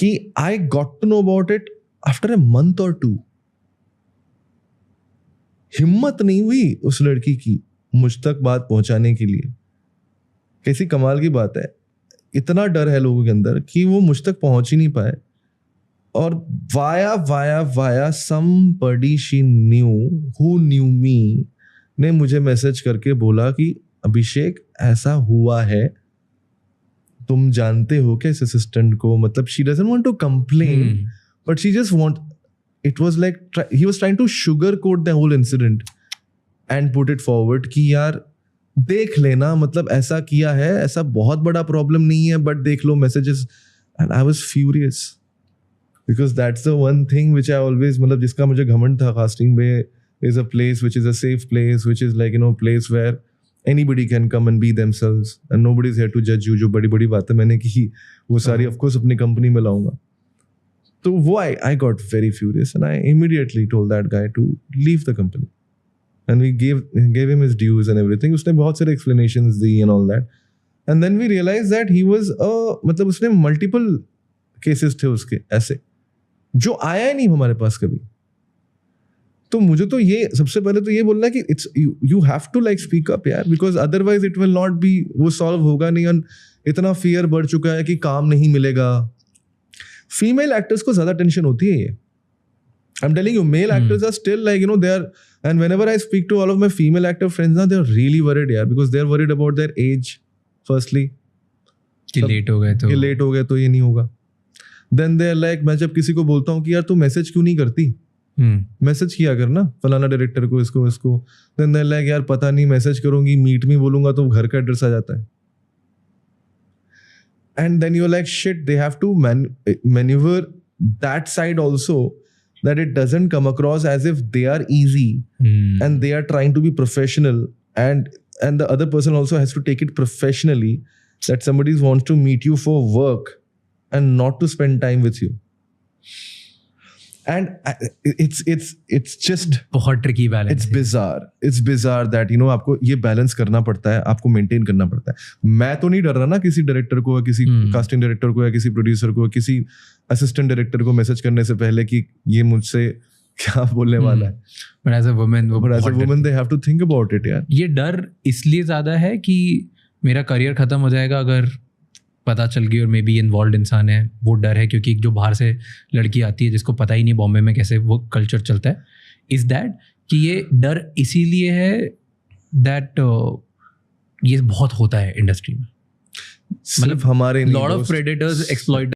कि I got to know about it after a month or 2. हिम्मत नहीं हुई उस लड़की की मुझ तक बात पहुंचाने के लिए. कैसी कमाल की बात है, इतना डर है लोगों के अंदर कि वो मुझ तक पहुंच ही नहीं पाए. और via somebody she knew who knew me ने मुझे मैसेज करके बोला कि अभिषेक ऐसा हुआ है, तुम जानते हो क्या इस असिस्टेंट को. मतलब she doesn't want to complain, but she just want, it was like he was trying to sugarcoat the whole incident and put it forward कि यार देख लेना, मतलब ऐसा किया है, ऐसा बहुत बड़ा प्रॉब्लम नहीं है, बट देख लो messages. And I was furious because that's the one thing which I always, मतलब जिसका मुझे घमंड था कास्टिंग में, is a place which is a safe place, which is like place where anybody can come and be themselves and nobody is here to judge you. जो बड़ी बड़ी बातें मैंने की वो सारी of course अपनी कंपनी में लाऊंगा. तो वो I got very furious and I immediately told that guy to leave the company. And we gave him his dues and everything. उसने बहुत सारे explanations the and all that. And then we realized that he was मतलब उसने multiple cases थे उसके ऐसे जो आया ही नहीं हमारे पास कभी. तो मुझे तो ये सबसे पहले तो ये बोलना है कि it's you have to like speak up यार, because otherwise it will not be, वो सॉल्व होगा नहीं. और इतना फियर बढ़ चुका है कि काम नहीं मिलेगा. फीमेल एक्टर्स को ज्यादा टेंशन होती है ये. I am telling you, male actors are still like they are, and whenever I speak to all of my female actor friends ना, दे आर रियली वरीड यार, because they are worried about their age firstly, कि लेट हो गए तो ये नहीं होगा. देन दे आर लाइक, मैं जब किसी को बोलता हूँ कि यार तू मैसेज क्यों नहीं करती, मैसेज किया करना फलाना डायरेक्टर को, इसको. देन दे लाइक यार पता नहीं, मैसेज करूंगी, मीट में बोलूंगा तो घर का एड्रेस आ जाता है. And then you like shit, they have to manoeuvre that side also, that it doesn't come across as if they are easy and they are trying to be professional, and the other person also has to take it professionally, that somebody wants to meet you for work and not to spend time with you. And it's just बहुत tricky balance. it's bizarre that आपको ये balance करना पड़ता है, आपको maintain करना पड़ता है. मैं तो नहीं डर रहा ना किसी डायरेक्टर को, किसी कास्टिंग डायरेक्टर को, या किसी प्रोड्यूसर को, किसी असिस्टेंट डायरेक्टर को मैसेज करने से पहले कि ये मुझसे क्या बोलने वाला है. But as a woman they have to think about it यार. ये डर इसलिए ज्यादा है कि मेरा करियर खत्म हो जाएगा अगर पता चल गई, और मे बी इन्वॉल्व इंसान है, वो डर है. क्योंकि जो बाहर से लड़की आती है जिसको पता ही नहीं बॉम्बे में कैसे वो कल्चर चलता है, इज दैट कि ये डर इसीलिए है दैट ये बहुत होता है इंडस्ट्री में. मतलब हमारे लॉट ऑफ प्रेडेटर्स एक्सप्लॉइट